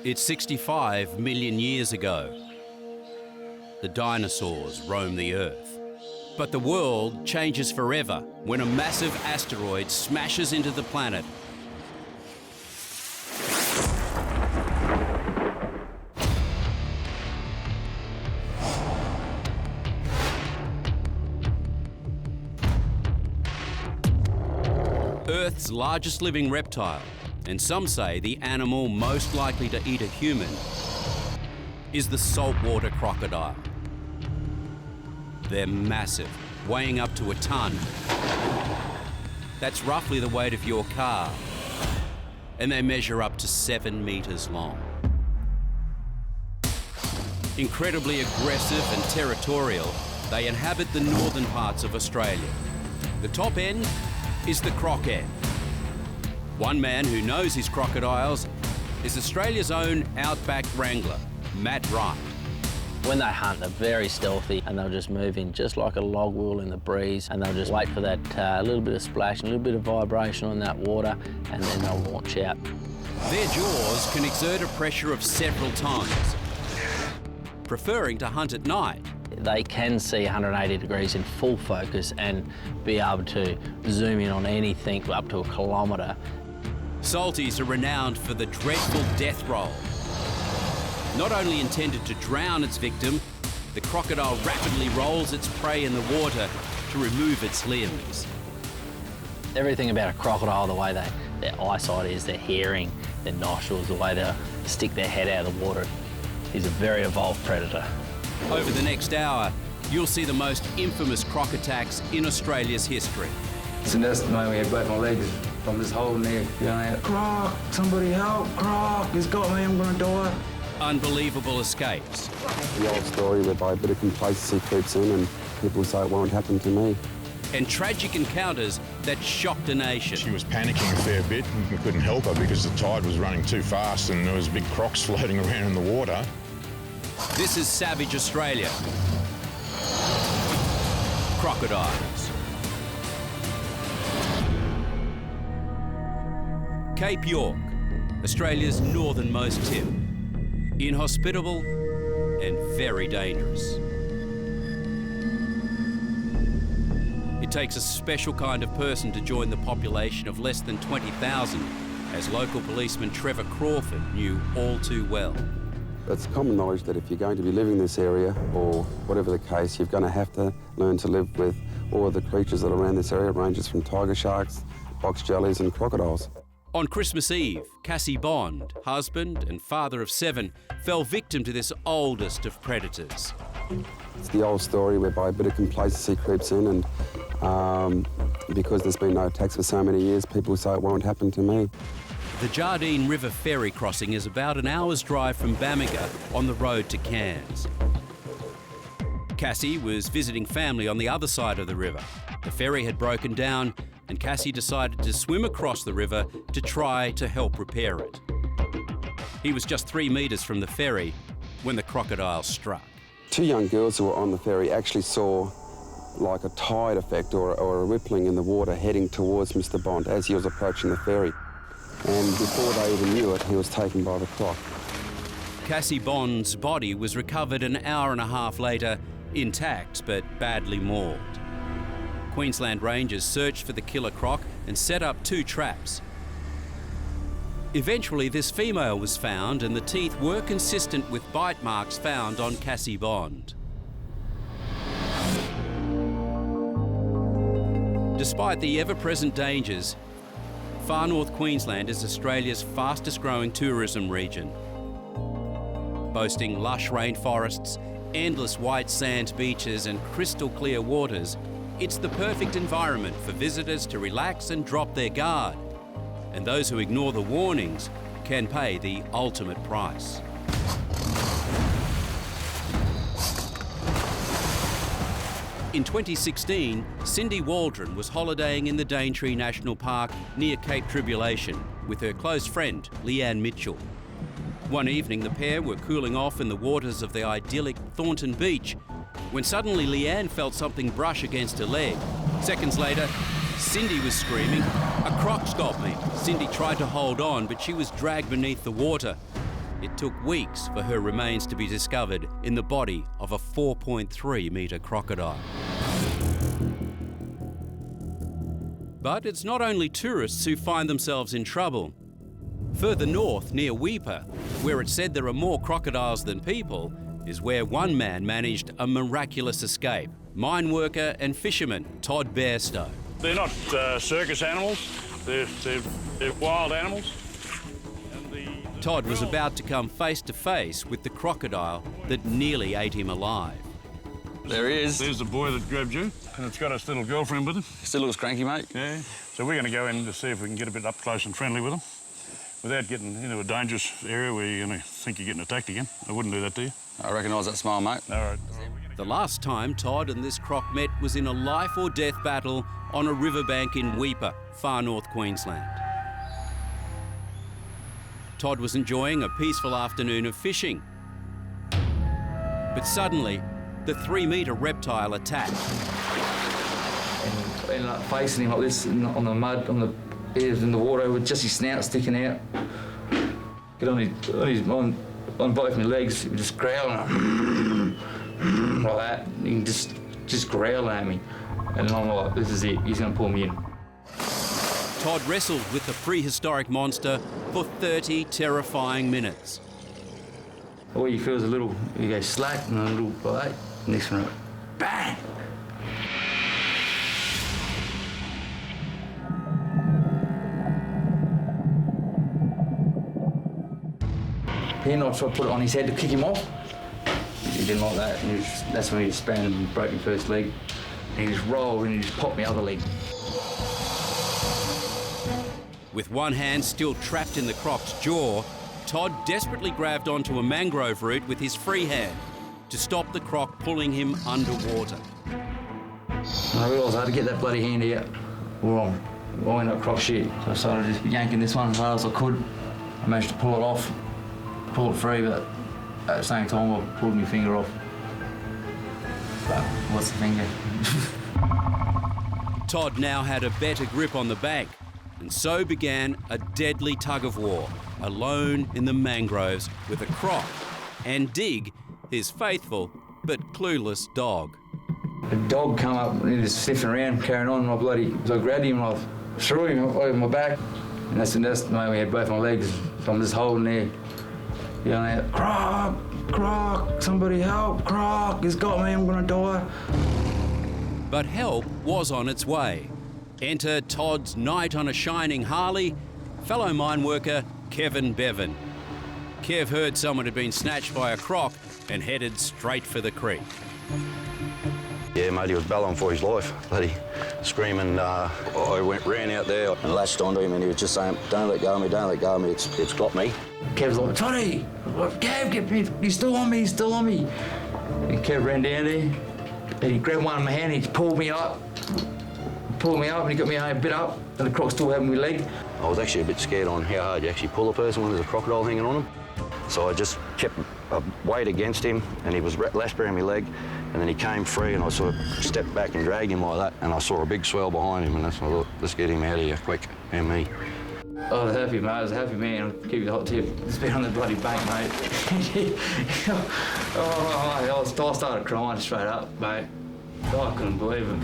It's 65 million years ago. The dinosaurs roam the Earth. But the world changes forever when a massive asteroid smashes into the planet. Earth's largest living reptile, and some say the animal most likely to eat a human, is the saltwater crocodile. They're massive, weighing up to a ton. That's roughly the weight of your car. And they measure up to 7 meters long. Incredibly aggressive and territorial, they inhabit the northern parts of Australia. The top end is the Croc end. One man who knows his crocodiles is Australia's own outback wrangler, Matt Wright. When they hunt, they're very stealthy and they'll just move in just like a log will in the breeze, and they'll just wait for that little bit of splash, a little bit of vibration on that water, and then they'll launch out. Their jaws can exert a pressure of several tons. Preferring to hunt at night, they can see 180 degrees in full focus and be able to zoom in on anything up to a kilometre. Salties are renowned for the dreadful death roll. Not only intended to drown its victim, the crocodile rapidly rolls its prey in the water to remove its limbs. Everything about a crocodile, the way their eyesight is, their hearing, their nostrils, the way they stick their head out of the water, is a very evolved predator. Over the next hour, you'll see the most infamous croc attacks in Australia's history. So that's the moment I broke my leg from this hole near, yelling, "Croc, somebody help, Croc, he's got me, I'm gonna die." Unbelievable escapes. The old story whereby a bit of complacency creeps in and people say it won't happen to me. And tragic encounters that shocked a nation. She was panicking a fair bit and we couldn't help her because the tide was running too fast and there was big crocs floating around in the water. This is Savage Australia. Crocodiles. Cape York, Australia's northernmost tip. Inhospitable and very dangerous. It takes a special kind of person to join the population of less than 20,000, as local policeman Trevor Crawford knew all too well. It's common knowledge that if you're going to be living in this area, or whatever the case, you're going to have to learn to live with all of the creatures that are around this area. It ranges from tiger sharks, box jellies and crocodiles. On Christmas Eve, Cassie Bond, husband and father of 7, fell victim to this oldest of predators. It's the old story whereby a bit of complacency creeps in, and because there's been no attacks for so many years, people say it won't happen to me. The Jardine River ferry crossing is about an hour's drive from Bamaga on the road to Cairns. Cassie was visiting family on the other side of the river. The ferry had broken down and Cassie decided to swim across the river to try to help repair it. He was just 3 meters from the ferry when the crocodile struck. 2 young girls who were on the ferry actually saw like a tide effect or a rippling in the water heading towards Mr. Bond as he was approaching the ferry. And before they even knew it, he was taken by the croc. Cassie Bond's body was recovered an hour and a half later, intact but badly mauled. Queensland Rangers searched for the killer croc and set up 2 traps. Eventually, this female was found and the teeth were consistent with bite marks found on Cassie Bond. Despite the ever-present dangers, Far North Queensland is Australia's fastest growing tourism region. Boasting lush rainforests, endless white sand beaches and crystal clear waters, it's the perfect environment for visitors to relax and drop their guard. And those who ignore the warnings can pay the ultimate price. In 2016, Cindy Waldron was holidaying in the Daintree National Park near Cape Tribulation with her close friend, Leanne Mitchell. One evening, the pair were cooling off in the waters of the idyllic Thornton Beach when suddenly Leanne felt something brush against her leg. Seconds later, Cindy was screaming, "A croc's got me!" Cindy tried to hold on, but she was dragged beneath the water. it took weeks for her remains to be discovered in the body of a 4.3-metre crocodile. But it's not only tourists who find themselves in trouble. Further north, near Weipa, where it's said there are more crocodiles than people, is where one man managed a miraculous escape. Mine worker and fisherman Todd Bairstow. They're not circus animals, they're wild animals. Todd was about to come face to face with the crocodile that nearly ate him alive. There he is. There's the boy that grabbed you, and it's got his little girlfriend with him. Still looks cranky, mate. Yeah. So we're going to go in to see if we can get a bit up close and friendly with him, without getting into a dangerous area where you're going to think you're getting attacked again. I wouldn't do that to you. I recognise that smile, mate. All right. The last time Todd and this croc met was in a life or death battle on a riverbank in Weipa, far north Queensland. Todd was enjoying a peaceful afternoon of fishing. But suddenly, the 3-metre reptile attacked. And ended up facing him like this on the mud, on the ears in the water with just his snout sticking out. Get on both my legs, he was just growling like that. He can just growling at me. And I'm like, this is it, he's gonna pull me in. Todd wrestled with the prehistoric monster for 30 terrifying minutes. All you feel is you go slack and a little like that. Next one, bang! Then I tried to put it on his head to kick him off. He didn't like that, and that's when he spanned and broke my first leg. And he just rolled and he just popped my other leg. With one hand still trapped in the croc's jaw, Todd desperately grabbed onto a mangrove root with his free hand to stop the croc pulling him underwater. I realised I had to get that bloody hand out or I went up croc shit. So I started just yanking this one as hard as I could. I managed to pull it off, pull it free, but at the same time I pulled my finger off. But what's the finger? Todd now had a better grip on the bank, and so began a deadly tug-of-war, alone in the mangroves with a croc and Dig, his faithful but clueless dog. The dog come up and he was sniffing around, carrying on. So I grabbed him and I threw him over my back. And that's the moment we had both my legs. So I'm just holding there, yelling out, Croc, Croc, somebody help, Croc, he's got me, I'm gonna die. But help was on its way. Enter Todd's knight on a shining Harley, fellow mine worker Kevin Bevan. Kev heard someone had been snatched by a croc and headed straight for the creek. Yeah, mate, he was bellowing for his life, bloody screaming. I ran out there and latched onto him and he was just saying, don't let go of me, don't let go of me, it's got me. Kev's like, Toddy, Kev, get me, he's still on me, he's still on me. And Kev ran down there and he grabbed one of my hand and he pulled me up and he got me a bit up and the croc still had my leg. I was actually a bit scared on how hard you actually pull a person when there's a crocodile hanging on him. So I just kept a weight against him and he was lashed around my leg and then he came free and I sort of stepped back and dragged him like that and I saw a big swell behind him and that's when I thought, let's get him out of here quick, and me. I was happy, mate. I was a happy man. I'll give you the hot tip. It's been on the bloody bank, mate. I started crying straight up, mate. I couldn't believe it.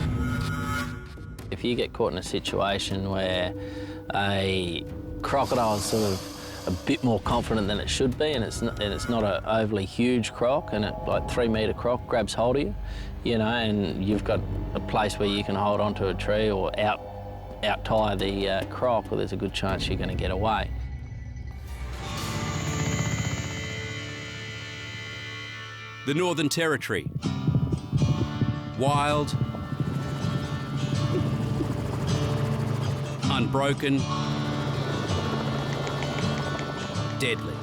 If you get caught in a situation where a crocodile is sort of a bit more confident than it should be, and it's not an overly huge croc, and it, like 3-metre croc grabs hold of you, you know, and you've got a place where you can hold onto a tree or out-tie the croc, well, there's a good chance you're going to get away. The Northern Territory. Wild, unbroken, deadly.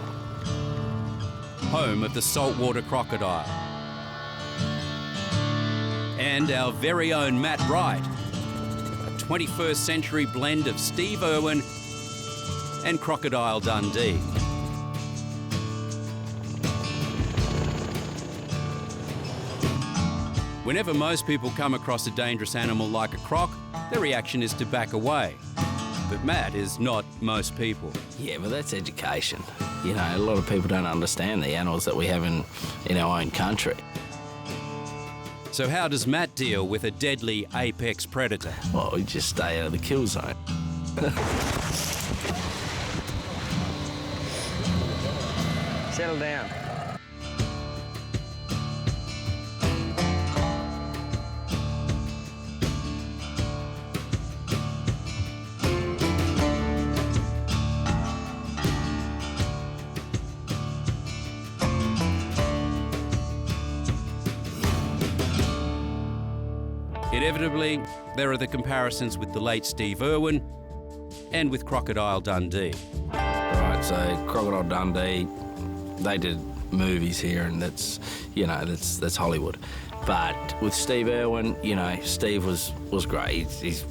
Home of the saltwater crocodile. And our very own Matt Wright, a 21st century blend of Steve Irwin and Crocodile Dundee. Whenever most people come across a dangerous animal like a croc, their reaction is to back away. But Matt is not most people. Yeah, but that's education. You know, a lot of people don't understand the animals that we have in our own country. So how does Matt deal with a deadly apex predator? Well, we just stay out of the kill zone. Settle down. Inevitably, there are the comparisons with the late Steve Irwin and with Crocodile Dundee. Right, so Crocodile Dundee, they did movies here, and that's, you know, that's Hollywood. But with Steve Irwin, you know, Steve was great. He's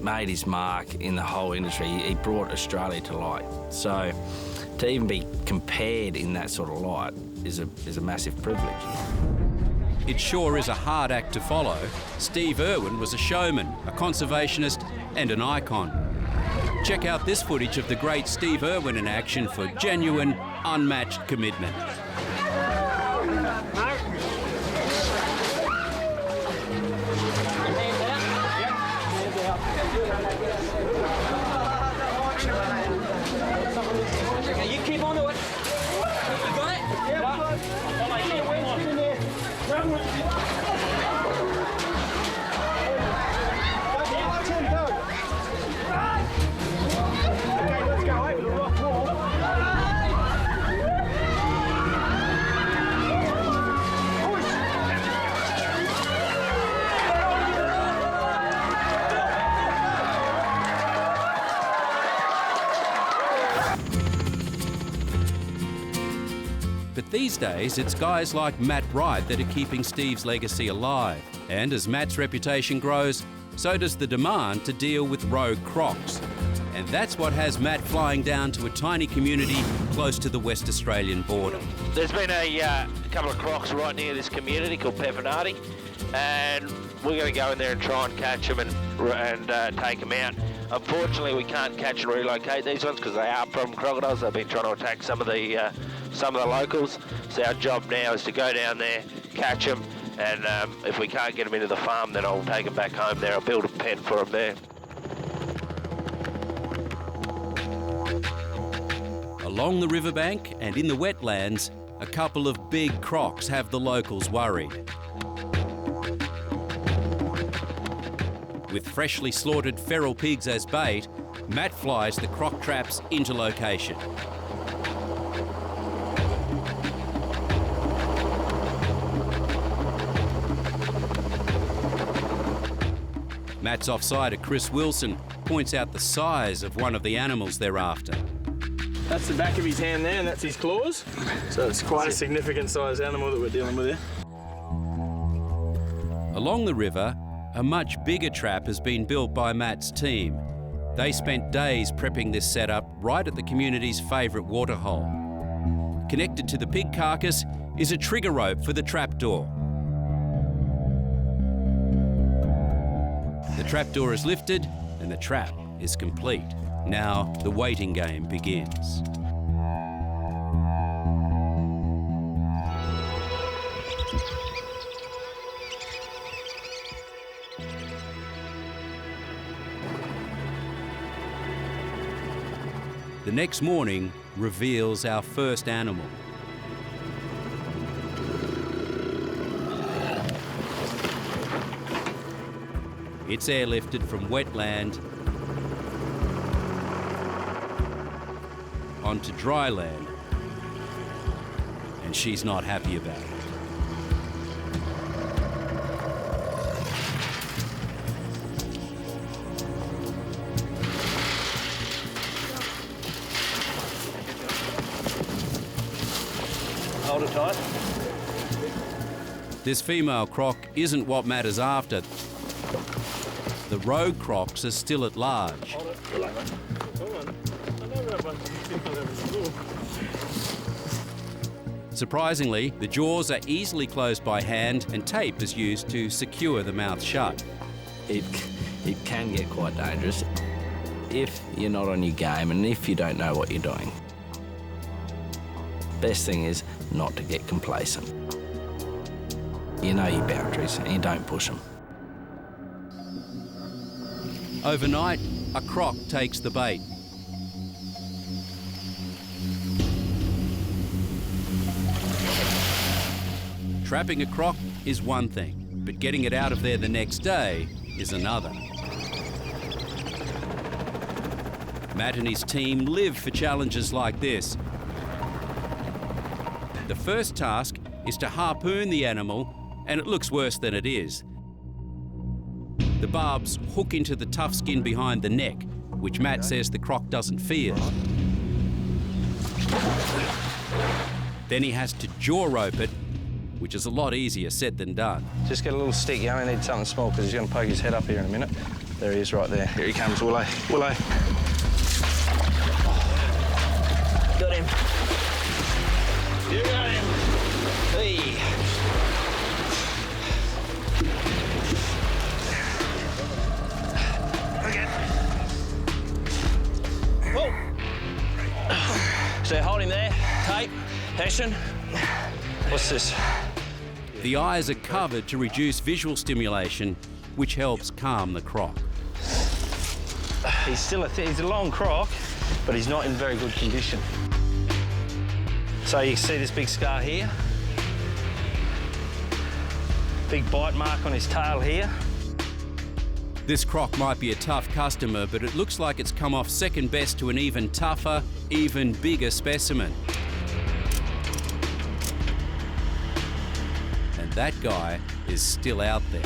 made his mark in the whole industry. He brought Australia to light. So to even be compared in that sort of light is a massive privilege. It sure is a hard act to follow. Steve Irwin was a showman, a conservationist and an icon. Check out this footage of the great Steve Irwin in action for genuine, unmatched commitment. You keep on to it. You got it? Yeah. Okay, let's go over the rock wall. But these days, it's guys like Matt Wright that are keeping Steve's legacy alive. And as Matt's reputation grows, so does the demand to deal with rogue crocs. And that's what has Matt flying down to a tiny community close to the West Australian border. There's been a couple of crocs right near this community called Peppernati, and we're going to go in there and try and catch them and take them out. Unfortunately, we can't catch and relocate these ones because they are problem crocodiles. They've been trying to attack some of the locals. So our job now is to go down there, catch them, and if we can't get them into the farm, then I'll take them back home there. I'll build a pen for them there. Along the riverbank and in the wetlands, a couple of big crocs have the locals worried. With freshly slaughtered feral pigs as bait, Matt flies the croc traps into location. Matt's offside at Chris Wilson points out the size of one of the animals they're after. That's the back of his hand there, and that's his claws. So it's quite a significant size animal that we're dealing with here. Along the river, a much bigger trap has been built by Matt's team. They spent days prepping this setup right at the community's favourite waterhole. Connected to the pig carcass is a trigger rope for the trapdoor. The trapdoor is lifted and the trap is complete. Now the waiting game begins. The next morning reveals our first animal. It's airlifted from wetland onto dry land, and she's not happy about it. Hold it tight. This female croc isn't what matters after. The rogue crocs are still at large. Hold it. Relax. Come on. I know that one. Surprisingly, the jaws are easily closed by hand and tape is used to secure the mouth shut. It can get quite dangerous. if you're not on your game and if you don't know what you're doing. Best thing is not to get complacent. You know your boundaries and you don't push them. Overnight, a croc takes the bait. Trapping a croc is one thing, but getting it out of there the next day is another. Matt and his team live for challenges like this. The first task is to harpoon the animal, and it looks worse than it is. The barbs hook into the tough skin behind the neck, which Matt says the croc doesn't fear. Then he has to jaw rope it, which is a lot easier said than done. Just get a little stick. You only need something small because he's going to poke his head up here in a minute. There he is right there. Here he comes, Willow. Willow. Got him. You got him. Hey. Okay. Whoa. So hold him there. Tape. Passion. What's this? The eyes are covered to reduce visual stimulation, which helps calm the croc. He's he's a long croc, but he's not in very good condition. So you can see this big scar here. Big bite mark on his tail here. This croc might be a tough customer, but it looks like it's come off second best to an even tougher, even bigger specimen. And that guy is still out there.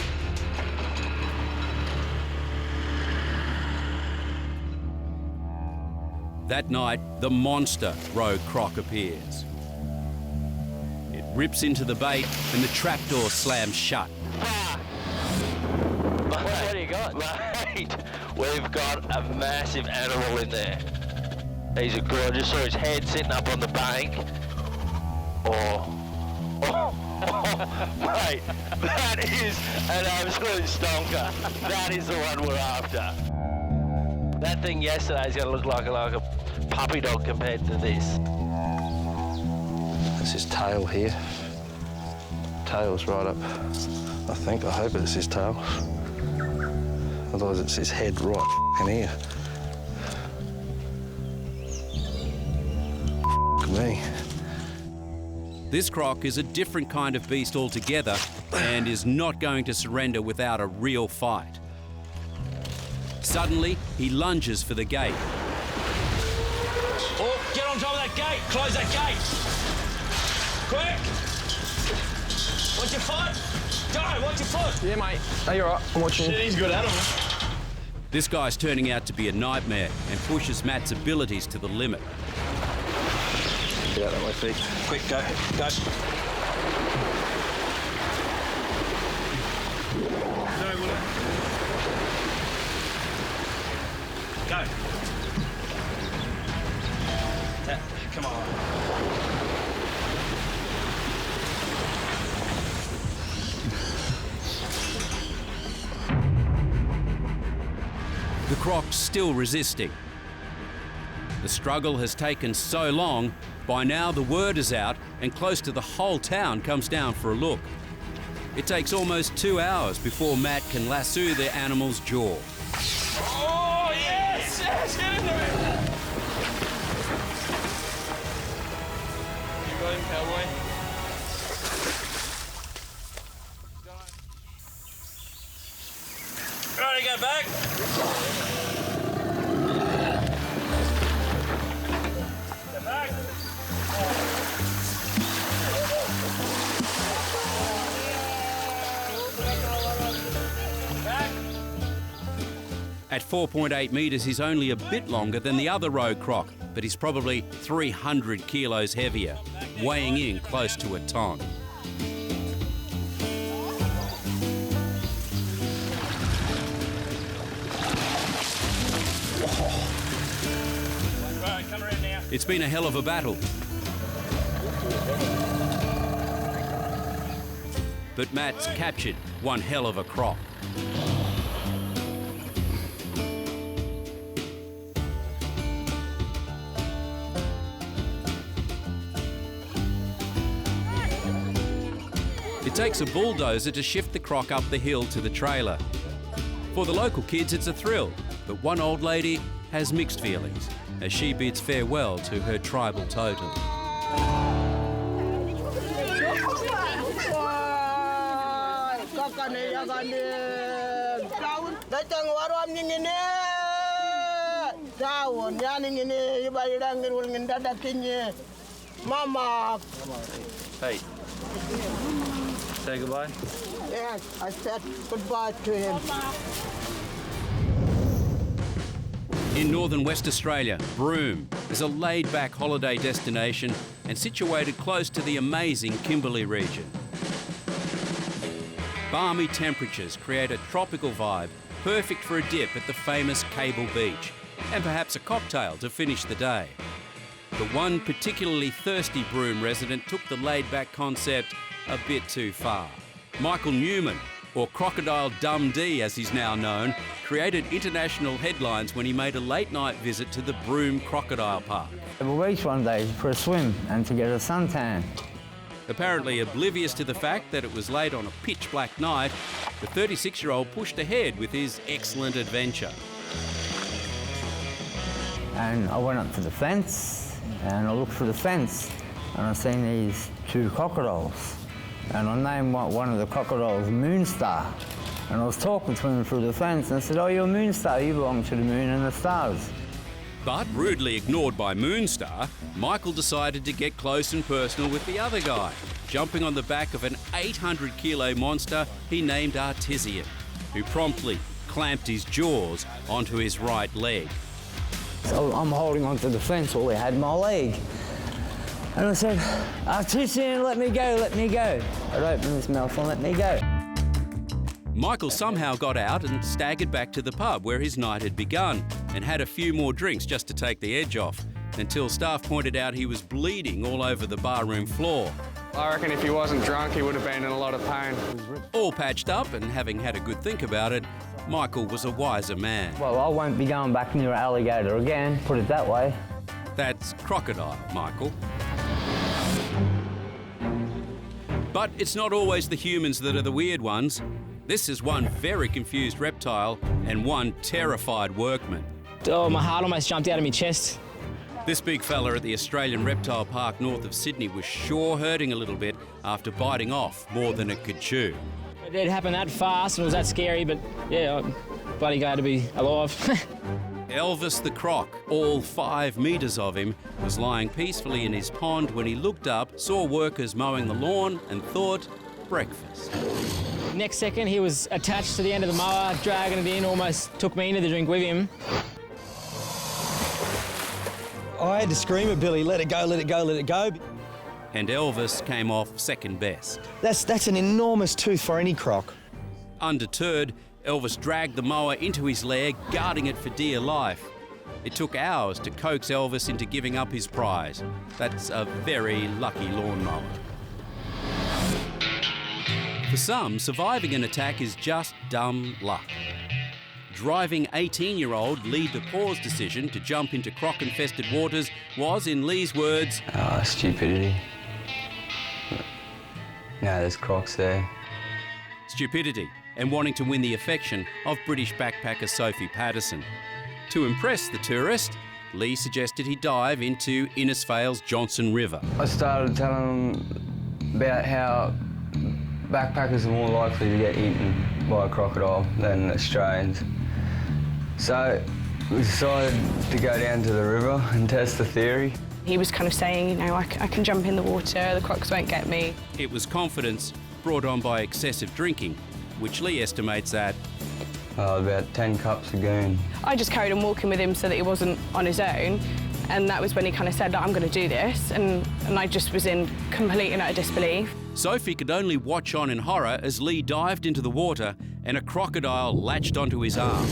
That night, the monster rogue croc appears. It rips into the bait and the trapdoor slams shut. What do you got? Mate, we've got a massive animal in there. He's a gorgeous. I just saw his head sitting up on the bank. Mate, that is an absolute stonker. That is the one we're after. That thing yesterday is going to look like a puppy dog compared to this. That's his tail here. Tail's right up. I hope it's his tail. Otherwise it's his head right in here. Me. This croc is a different kind of beast altogether and is not going to surrender without a real fight. Suddenly, he lunges for the gate. Oh, get on top of that gate. Close that gate. Quick. Watch your foot. Joe, watch your foot. Yeah, mate. Are you all right? I'm watching you. Shit, he's a good animal. This guy's turning out to be a nightmare and pushes Matt's abilities to the limit. Get out of my feet. Quick, go. Go. No, will it? Go. Come on. The croc's still resisting. The struggle has taken so long, by now the word is out and close to the whole town comes down for a look. It takes almost 2 hours before Matt can lasso the animal's jaw. Oh, yes! Yes, get into it! You got him, cowboy. Ready to go back? Go back. Back. At 4.8 metres, he's only a bit longer than the other rogue croc, but he's probably 300 kilos heavier, weighing in close to a ton. Right, come around now. It's been a hell of a battle. But Matt's captured one hell of a croc. It takes a bulldozer to shift the croc up the hill to the trailer. For the local kids, it's a thrill, but one old lady has mixed feelings as she bids farewell to her tribal totem. Mama. Hey. Say goodbye? Yes, I said goodbye to him. In northern West Australia, Broome is a laid-back holiday destination and situated close to the amazing Kimberley region. Balmy temperatures create a tropical vibe, perfect for a dip at the famous Cable Beach, and perhaps a cocktail to finish the day. But one particularly thirsty Broome resident took the laid-back concept a bit too far. Michael Newman, or Crocodile Dundee as he's now known, created international headlines when he made a late-night visit to the Broome Crocodile Park. To the beach one day for a swim and to get a suntan. Apparently oblivious to the fact that it was late on a pitch-black night, the 36-year-old pushed ahead with his excellent adventure. And I went up to the fence and I looked through the fence and I seen these two crocodiles. And I named one of the crocodiles Moonstar. And I was talking to him through the fence and I said, "Oh, you're Moonstar, you belong to the moon and the stars." But rudely ignored by Moonstar, Michael decided to get close and personal with the other guy, jumping on the back of an 800-kilo monster he named Artesian, who promptly clamped his jaws onto his right leg. So I'm holding onto the fence while he had my leg. And I said, "Artesian, let me go, let me go." I'd open his mouth and let me go. Michael somehow got out and staggered back to the pub where his night had begun and had a few more drinks just to take the edge off, until staff pointed out he was bleeding all over the barroom floor. I reckon if he wasn't drunk, he would have been in a lot of pain. All patched up and having had a good think about it, Michael was a wiser man. Well, I won't be going back near an alligator again, put it that way. That's crocodile, Michael. But it's not always the humans that are the weird ones. This is one very confused reptile and one terrified workman. Oh, my heart almost jumped out of my chest. This big fella at the Australian Reptile Park north of Sydney was sure hurting a little bit after biting off more than it could chew. It happened that fast and it was that scary, but yeah, I'm bloody glad to be alive. Elvis the Croc, all 5 metres of him, was lying peacefully in his pond when he looked up, saw workers mowing the lawn and thought, breakfast. Next second, he was attached to the end of the mower, dragging it in, almost took me into the drink with him. I had to scream at Billy, "Let it go, let it go, let it go." And Elvis came off second best. That's an enormous tooth for any croc. Undeterred, Elvis dragged the mower into his lair, guarding it for dear life. It took hours to coax Elvis into giving up his prize. That's a very lucky lawnmower. For some, surviving an attack is just dumb luck. Driving 18-year-old Lee DePauw's decision to jump into croc-infested waters was, in Lee's words, stupidity. No, there's crocs there. Stupidity, and wanting to win the affection of British backpacker Sophie Patterson. To impress the tourist, Lee suggested he dive into Innisfail's Johnson River. I started telling them about how backpackers are more likely to get eaten by a crocodile than Australians. So we decided to go down to the river and test the theory. He was kind of saying, you know, I can jump in the water, the crocs won't get me. It was confidence brought on by excessive drinking, which Lee estimates at about 10 cups of goon. I just carried on walking with him so that he wasn't on his own, and that was when he kind of said, I'm going to do this, and I just was in complete and utter disbelief. Sophie could only watch on in horror as Lee dived into the water and a crocodile latched onto his arm.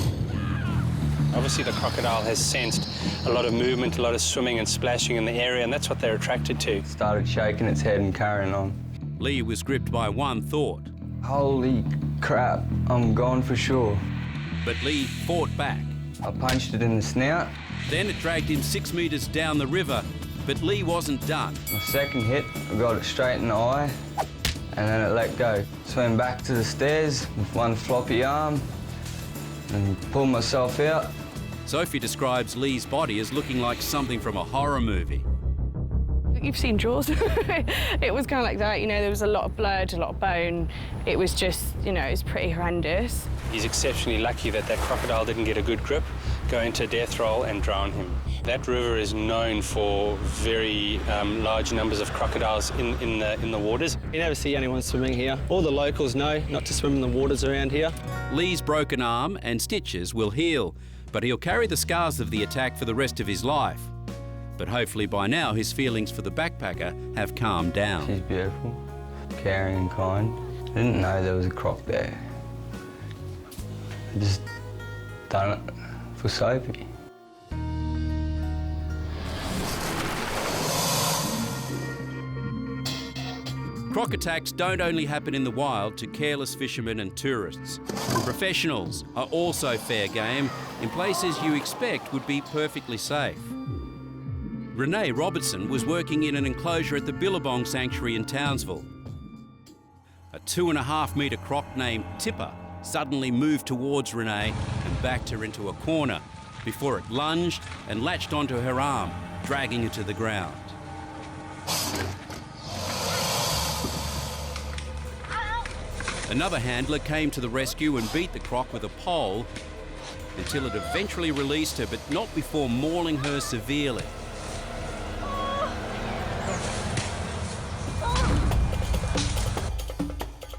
Obviously the crocodile has sensed a lot of movement, a lot of swimming and splashing in the area, and that's what they're attracted to. Started shaking its head and carrying on. Lee was gripped by one thought. Holy crap, I'm gone for sure. But Lee fought back. I punched it in the snout. Then it dragged him 6 metres down the river, but Lee wasn't done. My second hit, I got it straight in the eye, and then it let go. Swam back to the stairs with one floppy arm and pulled myself out. Sophie describes Lee's body as looking like something from a horror movie. You've seen Jaws. It was kind of like that, you know, there was a lot of blood, a lot of bone. It was just, you know, it was pretty horrendous. He's exceptionally lucky that that crocodile didn't get a good grip, go into a death roll and drown him. That river is known for very large numbers of crocodiles in the waters. You never see anyone swimming here. All the locals know not to swim in the waters around here. Lee's broken arm and stitches will heal, but he'll carry the scars of the attack for the rest of his life. But hopefully by now his feelings for the backpacker have calmed down. She's beautiful, caring and kind. I didn't know there was a croc there. I just done it for Sophie. Croc attacks don't only happen in the wild to careless fishermen and tourists. Professionals are also fair game in places you expect would be perfectly safe. Renee Robertson was working in an enclosure at the Billabong Sanctuary in Townsville. A 2.5 metre croc named Tipper suddenly moved towards Renee and backed her into a corner before it lunged and latched onto her arm, dragging her to the ground. Another handler came to the rescue and beat the croc with a pole until it eventually released her, but not before mauling her severely.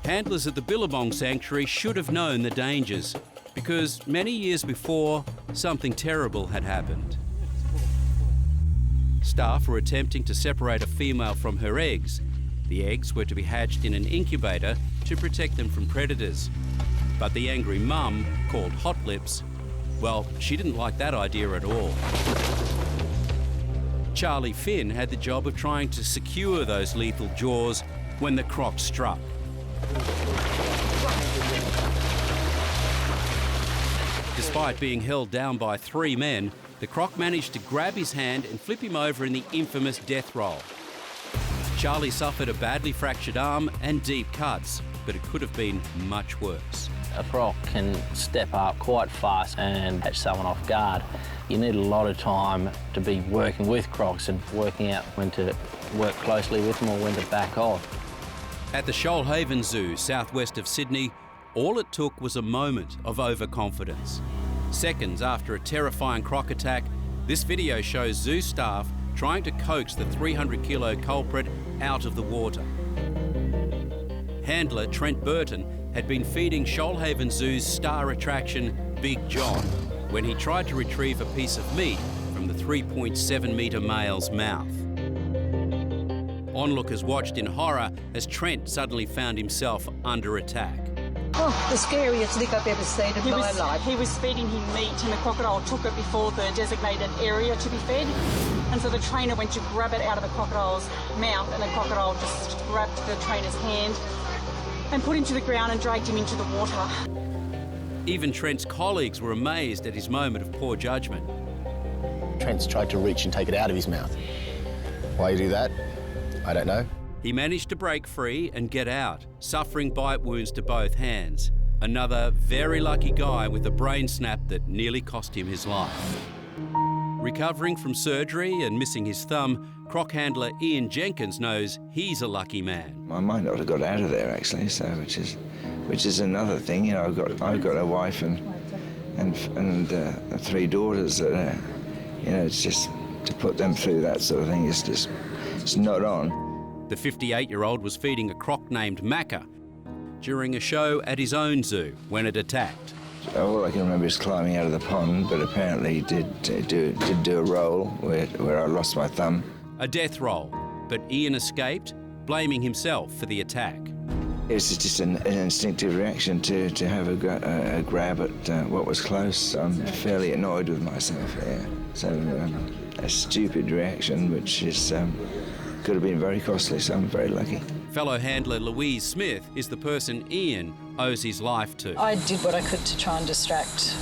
Handlers at the Billabong Sanctuary should have known the dangers, because many years before, something terrible had happened. Staff were attempting to separate a female from her eggs. The eggs were to be hatched in an incubator to protect them from predators. But the angry mum, called Hot Lips, well, she didn't like that idea at all. Charlie Finn had the job of trying to secure those lethal jaws when the croc struck. Despite being held down by 3 men, the croc managed to grab his hand and flip him over in the infamous death roll. Charlie suffered a badly fractured arm and deep cuts, but it could have been much worse. A croc can step up quite fast and catch someone off guard. You need a lot of time to be working with crocs and working out when to work closely with them or when to back off. At the Shoalhaven Zoo, southwest of Sydney, all it took was a moment of overconfidence. Seconds after a terrifying croc attack, this video shows zoo staff trying to coax the 300-kilo culprit out of the water. Handler Trent Burton had been feeding Shoalhaven Zoo's star attraction, Big John, when he tried to retrieve a piece of meat from the 3.7-metre male's mouth. Onlookers watched in horror as Trent suddenly found himself under attack. Oh, the scariest lick I've ever seen in my life. He was feeding him meat and the crocodile took it before the designated area to be fed. And so the trainer went to grab it out of the crocodile's mouth and the crocodile just grabbed the trainer's hand and put him to the ground and dragged him into the water. Even Trent's colleagues were amazed at his moment of poor judgment. Trent's tried to reach and take it out of his mouth. Why you do that? I don't know. He managed to break free and get out, suffering bite wounds to both hands. Another very lucky guy with a brain snap that nearly cost him his life. Recovering from surgery and missing his thumb, croc handler Ian Jenkins knows he's a lucky man. I might not have got out of there actually, so which is another thing. You know, I've got a wife and 3 daughters that you know, it's just to put them through that sort of thing is just, it's not on. The 58-year-old was feeding a croc named Macca during a show at his own zoo when it attacked. All I can remember is climbing out of the pond, but apparently did do a roll where I lost my thumb. A death roll, but Ian escaped, blaming himself for the attack. It's just an instinctive reaction to have a grab at what was close. I'm fairly annoyed with myself there. So a stupid reaction, which is could have been very costly, so I'm very lucky. Fellow handler Louise Smith is the person Ian owes his life to. I did what I could to try and distract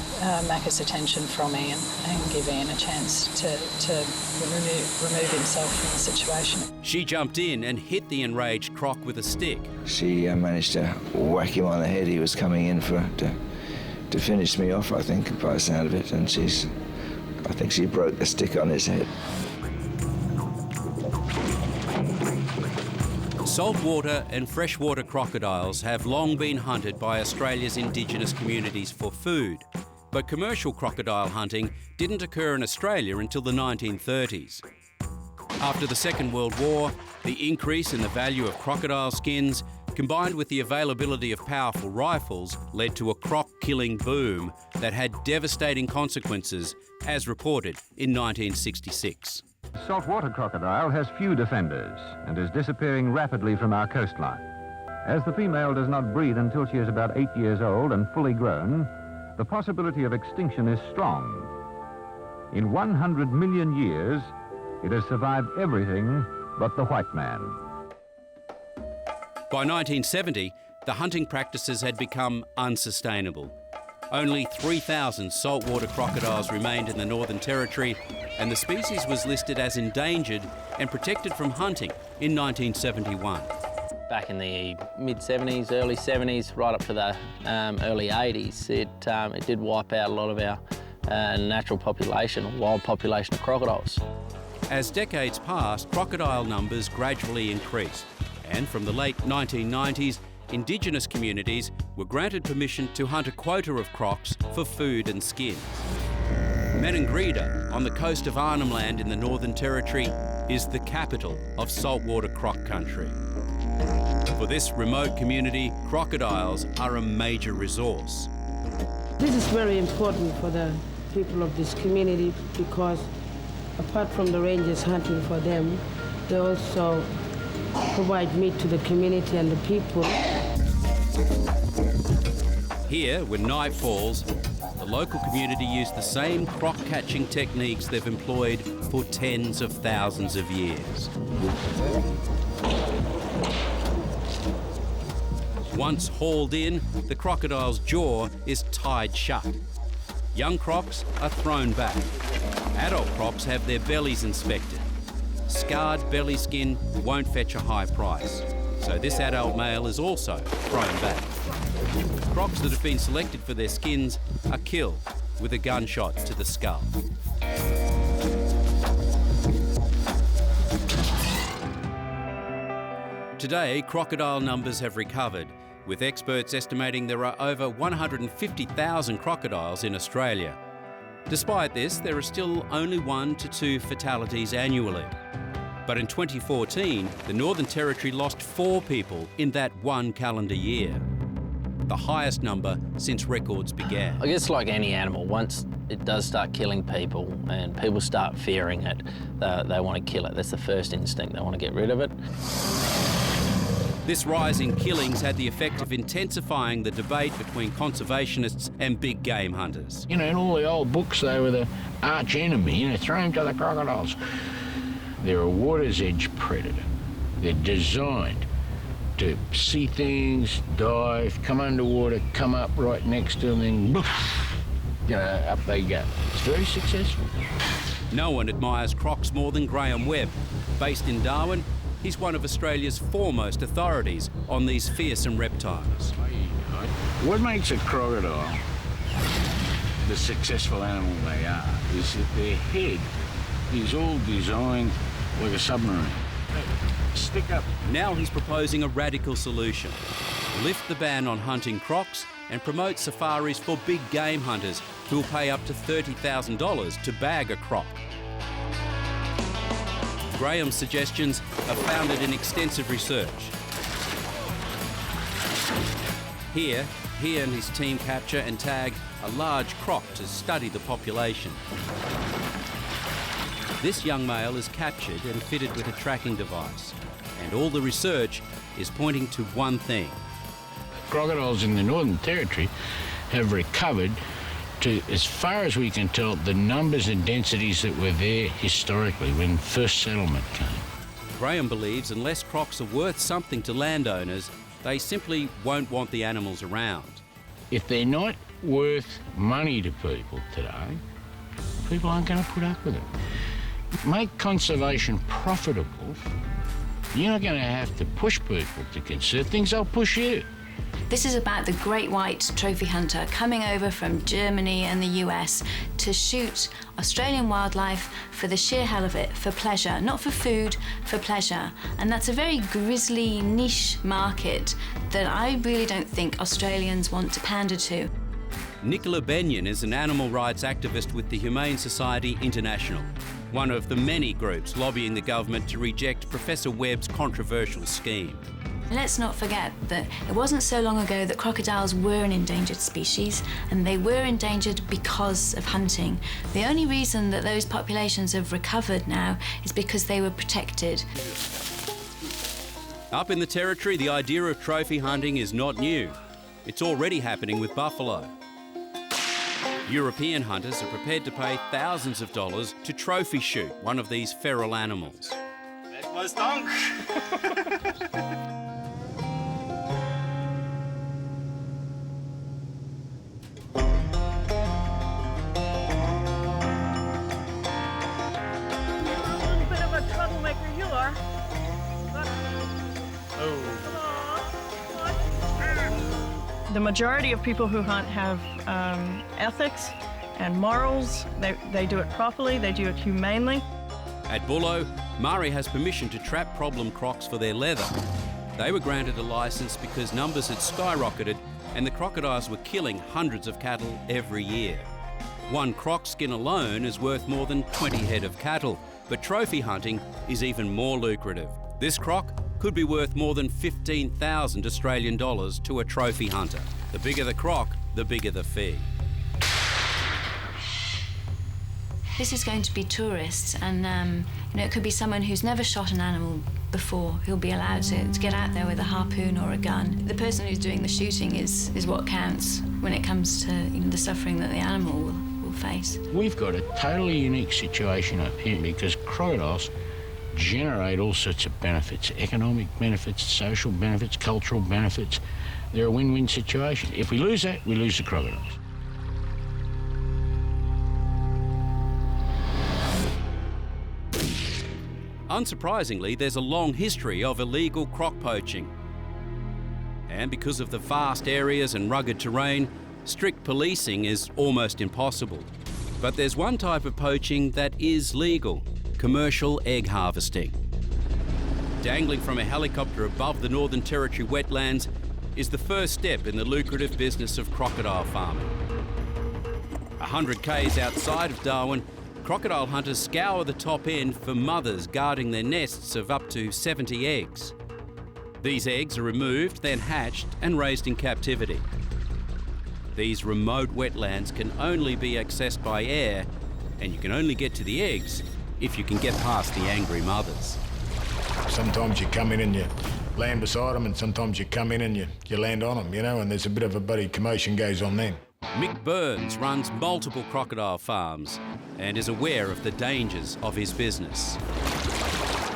Macca's attention from Ian and give Ian a chance to remove himself from the situation. She jumped in and hit the enraged Croc with a stick. She managed to whack him on the head. He was coming in to finish me off, I think, by the sound of it, and I think she broke the stick on his head. Saltwater and freshwater crocodiles have long been hunted by Australia's Indigenous communities for food, but commercial crocodile hunting didn't occur in Australia until the 1930s. After the Second World War, the increase in the value of crocodile skins, combined with the availability of powerful rifles, led to a croc-killing boom that had devastating consequences, as reported in 1966. Saltwater crocodile has few defenders and is disappearing rapidly from our coastline. As the female does not breed until she is about 8 years old and fully grown, the possibility of extinction is strong. In 100 million years, it has survived everything but the white man. By 1970, the hunting practices had become unsustainable. Only 3,000 saltwater crocodiles remained in the Northern Territory, and the species was listed as endangered and protected from hunting in 1971. Back in the mid-70s, early 70s, right up to the early 80s, it did wipe out a lot of our natural population, wild population of crocodiles. As decades passed, crocodile numbers gradually increased, and from the late 1990s, Indigenous communities were granted permission to hunt a quota of crocs for food and skins. Meningrida, on the coast of Arnhem Land in the Northern Territory, is the capital of saltwater croc country. For this remote community, crocodiles are a major resource. This is very important for the people of this community because apart from the rangers hunting for them, they also provide meat to the community and the people. Here, when night falls, the local community use the same croc-catching techniques they've employed for tens of thousands of years. Once hauled in, the crocodile's jaw is tied shut. Young crocs are thrown back. Adult crocs have their bellies inspected. Scarred belly skin won't fetch a high price, so this adult male is also thrown back. Crocs that have been selected for their skins are killed with a gunshot to the skull. Today, crocodile numbers have recovered, with experts estimating there are over 150,000 crocodiles in Australia. Despite this, there are still only 1 to 2 fatalities annually. But in 2014, the Northern Territory lost 4 people in that one calendar year, the highest number since records began. I guess like any animal, once it does start killing people and people start fearing it, they want to kill it. That's the first instinct, they want to get rid of it. This rise in killings had the effect of intensifying the debate between conservationists and big game hunters. You know, in all the old books, they were the arch enemy, you know, throw them to the crocodiles. They're a water's edge predator. They're designed to see things, dive, come underwater, come up right next to them, and boof, you know, up they go. It's very successful. No one admires crocs more than Graham Webb. Based in Darwin, he's one of Australia's foremost authorities on these fearsome reptiles. What makes a crocodile the successful animal they are is that their head is all designed like a submarine. Stick up. Now he's proposing a radical solution. Lift the ban on hunting crocs and promote safaris for big game hunters who'll pay up to $30,000 to bag a croc. Graham's suggestions are founded in extensive research. Here, he and his team capture and tag a large croc to study the population. This young male is captured and fitted with a tracking device, and all the research is pointing to one thing. Crocodiles in the Northern Territory have recovered to, as far as we can tell, the numbers and densities that were there historically when first settlement came. Graham believes unless crocs are worth something to landowners, they simply won't want the animals around. If they're not worth money to people today, people aren't going to put up with it. Make conservation profitable. You're not going to have to push people to conserve things, they'll push you. This is about the great white trophy hunter coming over from Germany and the US to shoot Australian wildlife for the sheer hell of it, for pleasure, not for food, for pleasure. And that's a very grisly niche market that I really don't think Australians want to pander to. Nicola Benyon is an animal rights activist with the Humane Society International, one of the many groups lobbying the government to reject Professor Webb's controversial scheme. Let's not forget that it wasn't so long ago that crocodiles were an endangered species, and they were endangered because of hunting. The only reason that those populations have recovered now is because they were protected. Up in the Territory, the idea of trophy hunting is not new. It's already happening with buffalo. European hunters are prepared to pay thousands of dollars to trophy shoot one of these feral animals. That was dunk. The majority of people who hunt have ethics and morals. They do it properly, they do it humanely. At Bullo, Mari has permission to trap problem crocs for their leather. They were granted a licence because numbers had skyrocketed and the crocodiles were killing hundreds of cattle every year. One croc skin alone is worth more than 20 head of cattle, but trophy hunting is even more lucrative. This croc could be worth more than 15,000 Australian dollars to a trophy hunter. The bigger the croc, the bigger the fee. This is going to be tourists, and it could be someone who's never shot an animal before who'll be allowed to get out there with a harpoon or a gun. The person who's doing the shooting is what counts when it comes to the suffering that the animal will face. We've got a totally unique situation up here because crocodiles generate all sorts of benefits, economic benefits, social benefits, cultural benefits. They're a win-win situation. If we lose that, we lose the crocodiles. Unsurprisingly, there's a long history of illegal croc poaching. And because of the vast areas and rugged terrain, strict policing is almost impossible. But there's one type of poaching that is legal: commercial egg harvesting. Dangling from a helicopter above the Northern Territory wetlands is the first step in the lucrative business of crocodile farming. 100 k's outside of Darwin, crocodile hunters scour the top end for mothers guarding their nests of up to 70 eggs. These eggs are removed, then hatched and raised in captivity. These remote wetlands can only be accessed by air, and you can only get to the eggs if you can get past the angry mothers. Sometimes you come in and you land beside them, and sometimes you come in and you land on them, and there's a bit of a bloody commotion goes on then. Mick Burns runs multiple crocodile farms and is aware of the dangers of his business.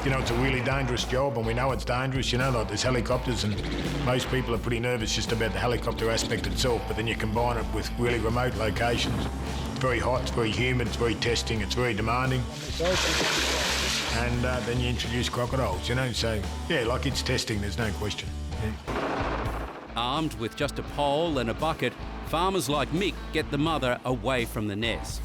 It's a really dangerous job, and we know it's dangerous, like there's helicopters, and most people are pretty nervous just about the helicopter aspect itself, but then you combine it with really remote locations. It's very hot, it's very humid, it's very testing, it's very demanding. And then you introduce crocodiles, so yeah, like it's testing, there's no question. Yeah. Armed with just a pole and a bucket, farmers like Mick get the mother away from the nest.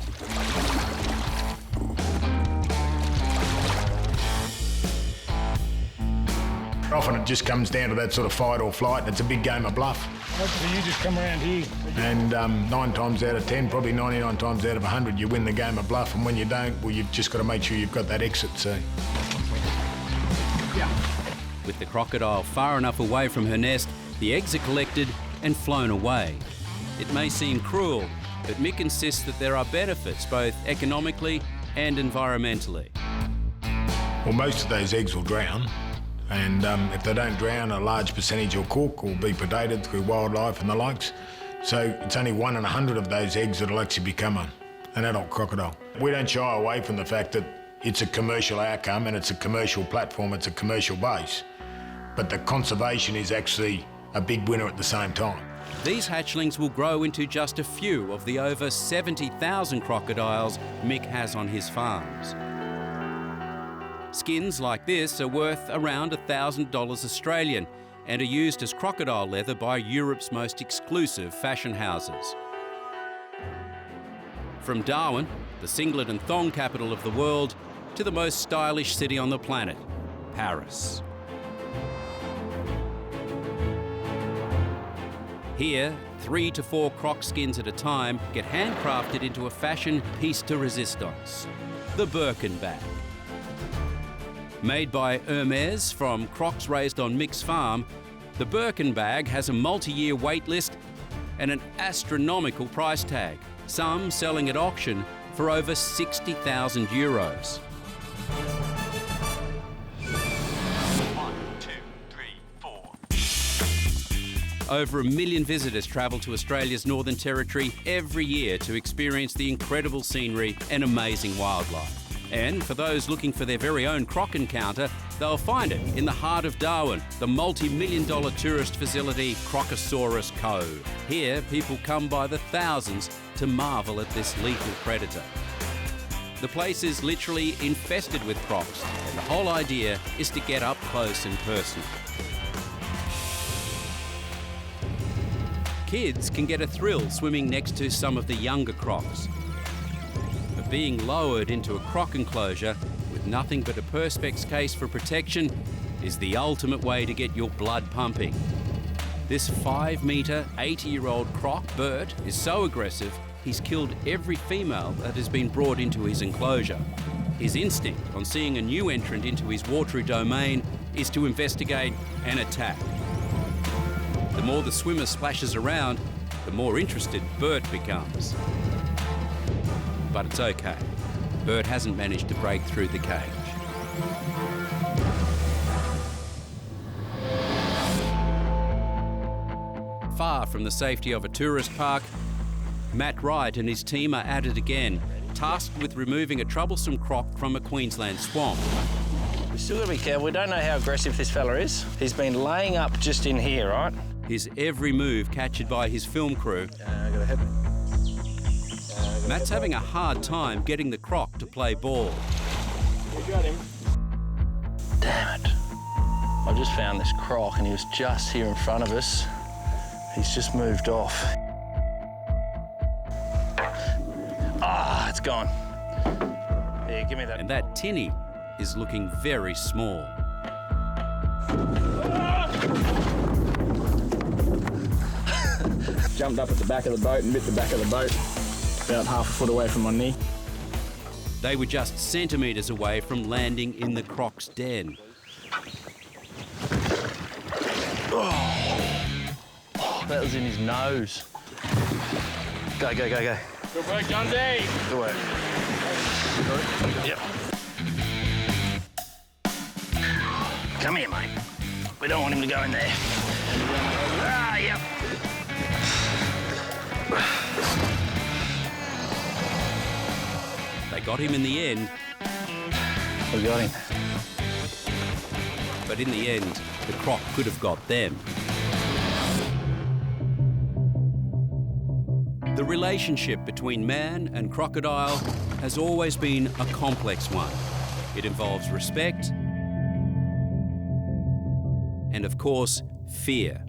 Often it just comes down to that sort of fight or flight, and it's a big game of bluff. So you just come around here? And 9 times out of 10, probably 99 times out of 100, you win the game of bluff, and when you don't, well, you've just got to make sure you've got that exit, so. Yeah. With the crocodile far enough away from her nest, the eggs are collected and flown away. It may seem cruel, but Mick insists that there are benefits both economically and environmentally. Well, most of those eggs will drown. And if they don't drown, a large percentage will cook or be predated through wildlife and the likes. So it's only 1 in 100 of those eggs that'll actually become an adult crocodile. We don't shy away from the fact that, it's a commercial outcome and it's a commercial platform, it's a commercial base. But the conservation is actually a big winner at the same time. These hatchlings will grow into just a few of the over 70,000 crocodiles Mick has on his farms. Skins like this are worth around $1,000 Australian and are used as crocodile leather by Europe's most exclusive fashion houses. From Darwin, the singlet and thong capital of the world, to the most stylish city on the planet, Paris. Here, 3 to 4 croc skins at a time get handcrafted into a fashion piece de resistance, the Birkin bag. Made by Hermes from crocs raised on Mick's farm, the Birkin bag has a multi-year wait list and an astronomical price tag, some selling at auction for over 60,000 euros. Over 1 million visitors travel to Australia's Northern Territory every year to experience the incredible scenery and amazing wildlife. And for those looking for their very own croc encounter, they'll find it in the heart of Darwin, the multi-million-dollar tourist facility Crocosaurus Cove. Here, people come by the thousands to marvel at this lethal predator. The place is literally infested with crocs, and the whole idea is to get up close and personal. Kids can get a thrill swimming next to some of the younger crocs. But being lowered into a croc enclosure with nothing but a perspex case for protection is the ultimate way to get your blood pumping. This 5-metre, 80-year-old croc, Bert, is so aggressive he's killed every female that has been brought into his enclosure. His instinct on seeing a new entrant into his watery domain is to investigate and attack. The more the swimmer splashes around, the more interested Bert becomes. But it's okay. Bert hasn't managed to break through the cage. Far from the safety of a tourist park, Matt Wright and his team are at it again, tasked with removing a troublesome croc from a Queensland swamp. We've still got to be careful. We don't know how aggressive this fella is. He's been laying up just in here, right? His every move captured by his film crew. Matt's having a hard time getting the croc to play ball. You got him. Damn it. I just found this croc and he was just here in front of us. He's just moved off. Ah, it's gone. Here, give me that. And that tinny is looking very small. Jumped up at the back of the boat and bit the back of the boat, about half a foot away from my knee. They were just centimetres away from landing in the croc's den. Oh, that was in his nose. Go, go, go, go. Good work, John D. Good work. Yep. Come here, mate. We don't want him to go in there. Ah, yep. They got him in the end. We got him. But in the end, the croc could have got them. The relationship between man and crocodile has always been a complex one. It involves respect and, of course, fear.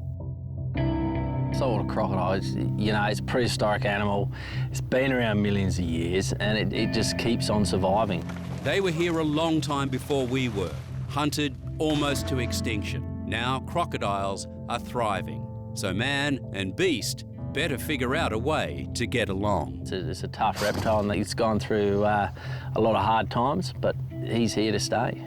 Saltwater crocodile, it's a prehistoric animal. It's been around millions of years and it just keeps on surviving. They were here a long time before we were, hunted almost to extinction. Now crocodiles are thriving, so man and beast better figure out a way to get along. It's a tough reptile and it's gone through a lot of hard times, but he's here to stay.